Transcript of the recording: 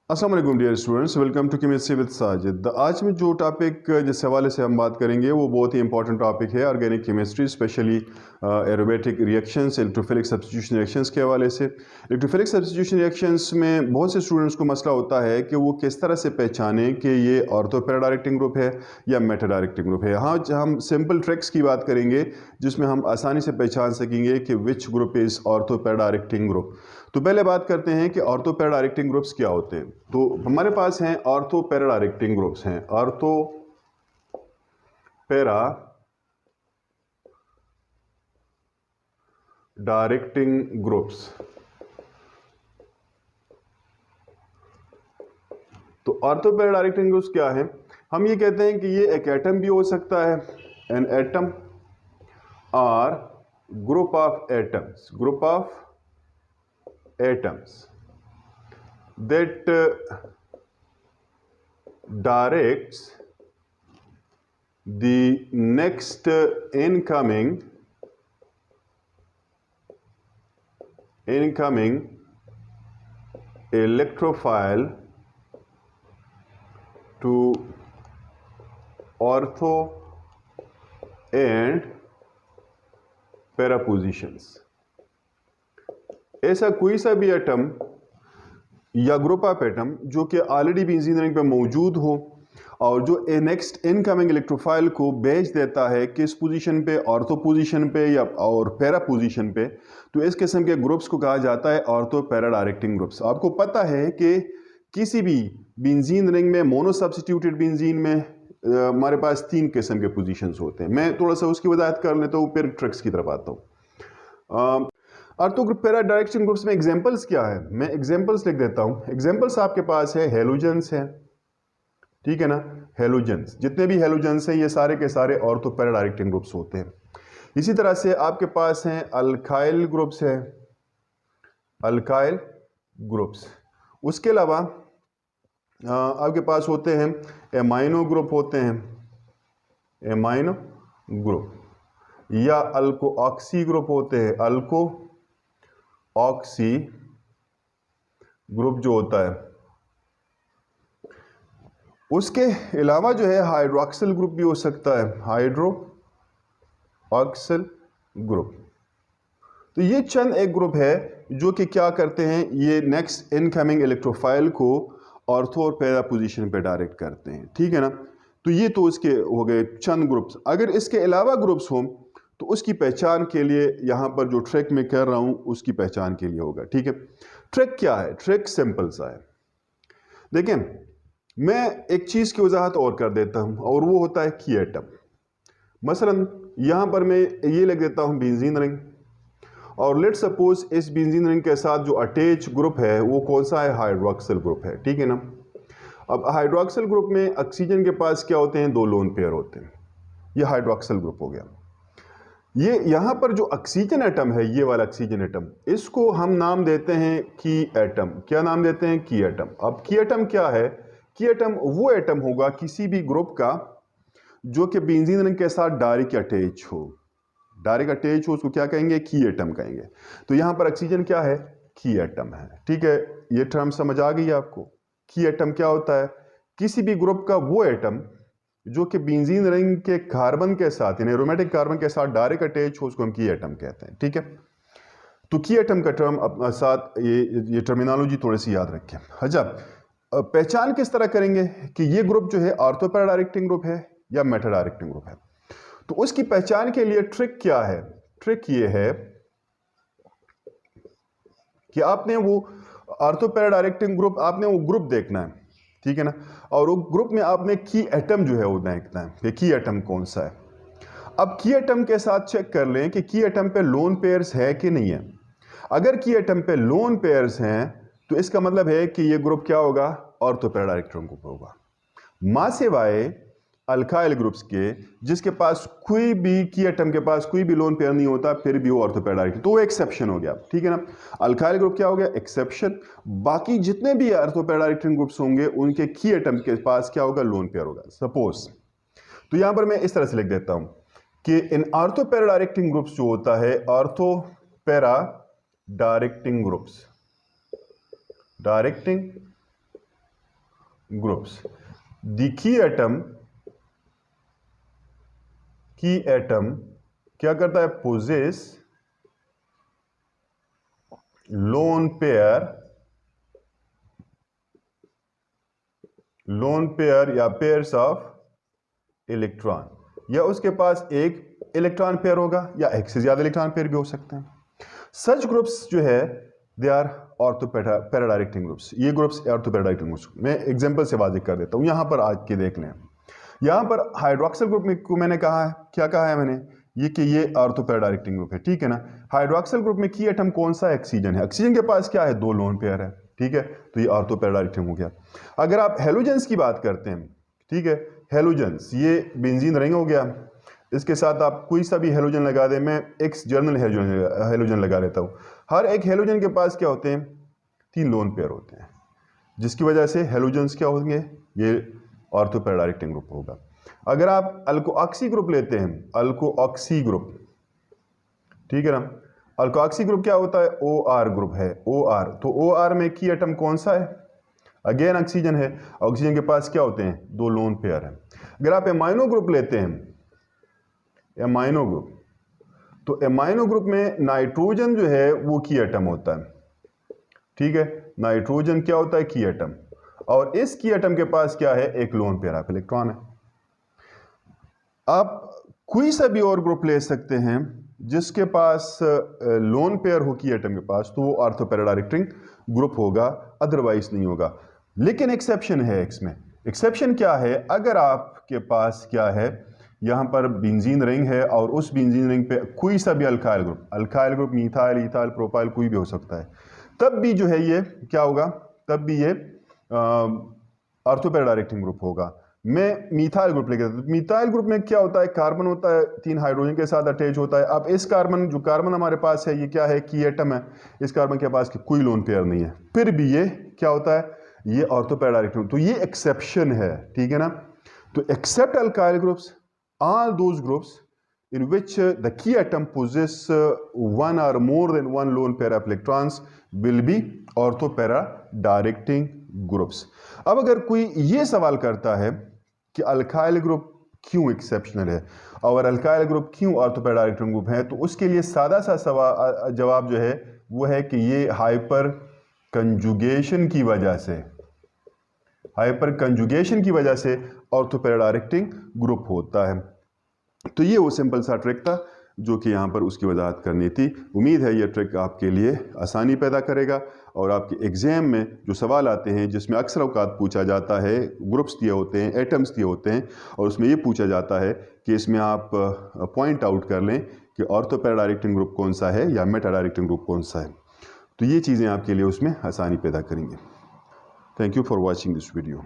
अस्सलाम वालेकुम dear students, welcome to chemistry with Sajid. आज में जो टॉपिक जिस हवाले से हम बात करेंगे वो बहुत ही इंपॉर्टेंट टॉपिक है organic chemistry, specially aromatic reactions, electrophilic substitution reactions के हवाले से। इलेक्ट्रोफिलिक सब्स्टिट्यूशन रिएक्शंस में बहुत से स्टूडेंट्स को मसला होता है कि वो किस तरह से पहचानें कि ये ऑर्थो पैरा डायरेक्टिंग ग्रुप है या मेटा डायरेक्टिंग ग्रुप है। हाँ, हम सिंपल ट्रिक्स की बात करेंगे जिसमें हम आसानी से पहचान सकेंगे कि which group is ortho para directing group. तो पहले बात करते हैं कि ऑर्थो पैरा डायरेक्टिंग ग्रुप्स क्या होते हैं। तो हमारे पास हैं ऑर्थो पैरा डायरेक्टिंग ग्रुप्स हैं, ऑर्थो पैरा डायरेक्टिंग ग्रुप्स। तो ऑर्थो पैरा डायरेक्टिंग ग्रुप्स क्या है? हम ये कहते हैं कि ये एक एटम भी हो सकता है, एन एटम और group of atoms, group of atoms that directs the next incoming electrophile to ortho and para positions। ऐसा कोई सा भी एटम या ग्रुप ऑफ एटम जो कि ऑलरेडी बेंजीन रिंग पे मौजूद हो और जो नेक्स्ट इनकमिंग इलेक्ट्रोफाइल को भेज देता है किस पोजीशन पे, ऑर्थो पोजीशन पे या और पैरा पोजीशन पे, तो इस किस्म के ग्रुप्स को कहा जाता है ऑर्थो पैरा डायरेक्टिंग ग्रुप्स। आपको पता है कि किसी भी बेंजीन रिंग में, मोनो सब्स्टिट्यूटेड बेंजीन में हमारे पास 3 किस्म के पोजीशंस होते हैं। मैं थोड़ा सा उसकी वजाहत कर लेता हूँ, फिर ट्रिक्स की तरफ आता हूँ। Ortho group para directing groups में एग्जांपल्स क्या है, मैं एग्जांपल्स लिख देता हूं। एग्जांपल्स आपके पास है हेलोजेंस है, ठीक है ना। हेलोजेंस, जितने भी हेलोजेंस हैं ये सारे के सारे ऑर्थो पैरा डायरेक्टिंग ग्रुप्स होते हैं। इसी तरह से आपके पास हैं अल्काइल ग्रुप्स है, अल्काइल ग्रुप्स। उसके अलावा आपके पास होते हैं एमाइनो ग्रुप होते हैं, एमाइनो ग्रुप, या अल्को ऑक्सी ग्रुप होते हैं, अल्को ऑक्सी ग्रुप जो होता है। उसके अलावा जो है हाइड्रोक्सिल ग्रुप भी हो सकता है, हाइड्रोक्सिल ग्रुप। तो ये चंद एक ग्रुप है जो कि क्या करते हैं, ये नेक्स्ट इनकमिंग इलेक्ट्रोफाइल को ऑर्थो और पैरा पोजीशन पे डायरेक्ट करते हैं, ठीक है ना। तो ये तो इसके हो गए चंद ग्रुप्स। अगर इसके अलावा ग्रुप्स हों तो उसकी पहचान के लिए यहाँ पर जो ट्रिक मैं कर रहा हूँ उसकी पहचान के लिए होगा, ठीक है। ट्रिक क्या है? ट्रिक सिंपल सा है। देखें, मैं एक चीज़ की वजाहत और कर देता हूँ और वो होता है की एटम। मसलन यहाँ पर मैं ये लिख देता हूँ बेंजीन रिंग, और लेट सपोज इस बेंजीन रिंग के साथ जो अटैच ग्रुप है वो कौन सा है? हाइड्रोक्सिल ग्रुप है, ठीक है ना। अब हाइड्रोक्सिल ग्रुप में ऑक्सीजन के पास क्या होते हैं? 2 लोन पेयर होते हैं। ये हाइड्रोक्सिल ग्रुप हो गया। ये यहाँ पर जो ऑक्सीजन एटम है, ये वाला ऑक्सीजन एटम, इसको हम नाम देते हैं की एटम। क्या नाम देते हैं? की एटम। अब की एटम क्या है? की एटम वो एटम होगा किसी भी ग्रुप का जो कि बेंजीन रिंग के साथ डायरेक्ट अटैच हो। डायरेक्ट अटैच हो उसको क्या कहेंगे? की एटम कहेंगे। तो यहाँ पर ऑक्सीजन क्या है? की एटम है, ठीक है। ये टर्म समझ आ गई आपको? की एटम क्या होता है? किसी भी ग्रुप का वो एटम जो कि बेंजीन रिंग के कार्बन के साथ, यानी एरोमेटिक कार्बन के साथ डायरेक्ट अटैच हो, उसको हम की एटम कहते हैं, ठीक है। तो की एटम का टर्म अपने साथ ये टर्मिनोलॉजी थोड़ी सी याद रखें। अच्छा, पहचान किस तरह करेंगे कि ये ग्रुप जो है ऑर्थो पैरा डायरेक्टिंग ग्रुप है या मेटा डायरेक्टिंग ग्रुप है? तो उसकी पहचान के लिए ट्रिक क्या है? ट्रिक ये है कि आपने वो ऑर्थो पैरा डायरेक्टिंग ग्रुप, आपने वो ग्रुप देखना है, ठीक है ना। और वो ग्रुप में आपने की एटम जो है वो देखना है कि की एटम कौन सा है। अब की एटम के साथ चेक कर लें कि की एटम पे लोन पेयर्स है कि नहीं है। अगर की एटम पे लोन पेयर्स हैं तो इसका मतलब है कि ये ग्रुप क्या होगा? ऑर्थो पैरा डायरेक्टिंग ग्रुप होगा। मां सिवाय अल्काइल ग्रुप्स के जिसके पास कोई भी की एटम के पास कोई भी लोन पेयर नहीं होता, फिर भी वो ऑर्थो पैरा डायरेक्टिंग, तो वो एक्सेप्शन हो गया, ठीक है ना। अल्काइल ग्रुप क्या हो गया? एक्सेप्शन। बाकी जितने भी ऑर्थो पैरा डायरेक्टिंग ग्रुप्स होंगे उनके की एटम के पास क्या होगा? लोन पेयर होगा, सपोज। तो यहां पर मैं इस तरह से लिख देता हूं कि इन ऑर्थो पैरा डायरेक्टिंग ग्रुप्स जो होता है, ortho para directing groups, directing groups. The key atom क्या करता है? पोजेस लोन पेयर या पेयर्स ऑफ इलेक्ट्रॉन, या उसके पास एक इलेक्ट्रॉन पेयर होगा या एक से ज्यादा इलेक्ट्रॉन पेयर भी हो सकते हैं। सच ग्रुप्स जो है दे आर ऑर्थो पैराडायरेक्टिंग ग्रुप्स। ये ग्रुप्स ऑर्थो पैराडायरेक्टिंग ग्रुप्स, मैं एग्जांपल से वाज़िह कर देता हूं। यहां पर आज के देख लें, यहां पर हाइड्रोक्सिल ग्रुप में को मैंने कहा है, क्या कहा है मैंने, ये कि ये ऑर्थो पैराडायरेक्टिंग ग्रुप है, ठीक है ना। हाइड्रोक्सिल ग्रुप में की एटम कौन सा? ऑक्सीजन है। ऑक्सीजन के पास क्या है? 2 लोन पेयर है, ठीक है, तो ये ऑर्थो पैराडायरेक्टिंग हो गया। अगर आप हेलोजेंस की बात करते हैं, ठीक है, हेलोजेंस, ये बेंजीन रिंग हो गया, इसके साथ आप कोई सा भी हेलोजन लगा दें, मैं एक्स जर्नल हेलोजन लगा लेता हूं। हर एक हेलोजन के पास क्या होते हैं? 3 लोन पेयर होते हैं, जिसकी वजह से हेलोजेंस क्या होंगे? ये ऑर्थो पैराडायरेक्टिंग ग्रुप होगा। अगर आप अल्कोऑक्सी ग्रुप लेते हैं, अल्कोऑक्सी ग्रुप, ठीक है ना, अल्कोऑक्सी ग्रुप क्या होता है? OR ग्रुप है, OR। तो OR में की एटम कौन सा है? अगेन ऑक्सीजन है। ऑक्सीजन के पास क्या होते हैं? 2 लोन पेयर है। अगर आप एमाइनो ग्रुप लेते हैं, एमाइनो ग्रुप, तो एमाइनो ग्रुप में नाइट्रोजन जो है वो की एटम होता है, ठीक है, नाइट्रोजन क्या होता है? की एटम। और इस की एटम के पास क्या है? एक लोन पेयर ऑफ इलेक्ट्रॉन है। आप कोई सा भी और ग्रुप ले सकते हैं जिसके पास लोन पेयर हो की एटम के पास, तो वो ऑर्थो पैराडायरेक्टिंग ग्रुप होगा, अदरवाइज नहीं होगा। लेकिन एक्सेप्शन है इसमें। एक्सेप्शन क्या है? अगर आपके पास क्या है, यहां पर बेंजीन रिंग है और उस बेंजीन रिंग पे कोई सा भी alkyl group, methyl, ethyl, propyl, कोई भी हो सकता है, तब भी जो है ये क्या होगा? तब भी ये ऑर्थो पैराडायरेक्टिंग ग्रुप होगा। मैं मीथाइल ग्रुप लेके, मीथाइल ग्रुप में क्या होता है? कार्बन होता है, 3 हाइड्रोजन के साथ अटैच होता है। अब इस कार्बन, जो कार्बन हमारे पास है, ये क्या है? की एटम है। इस कार्बन के पास कोई लोन पेयर नहीं है, फिर भी ये क्या होता है? ये ऑर्थो पैराडायरेक्टिंग। तो ये एक्सेप्शन है, ठीक है ना। तो except alkyl groups, all those groups in which the key atom possess one or more than one lone pair of electrons will be ortho para directing groups. अब अगर कोई ये सवाल करता है कि अल्काइल ग्रुप क्यों एक्सेप्शनल है और अल्काइल ग्रुप क्यों ऑर्थो पैराडायरेक्टिंग ग्रुप है, तो उसके लिए सादा सा जवाब जो है वो है कि ये हाइपर कंजुगेशन की वजह से ऑर्थो पैराडायरेक्टिंग ग्रुप होता है। तो ये वो सिंपल सा ट्रिक था जो कि यहाँ पर उसकी वजाहत करनी थी। उम्मीद है ये ट्रिक आपके लिए आसानी पैदा करेगा और आपके एग्जाम में जो सवाल आते हैं जिसमें अक्सर औकात पूछा जाता है, ग्रुप्स दिए होते हैं, एटम्स दिए होते हैं, और उसमें ये पूछा जाता है कि इसमें आप पॉइंट आउट कर लें कि ऑर्थो पैराडायरेक्टिंग ग्रुप कौन सा है या मेटा डायरेक्टिंग ग्रुप कौन सा है। तो ये चीज़ें आपके लिए उसमें आसानी पैदा करेंगे। Thank you for watching this video.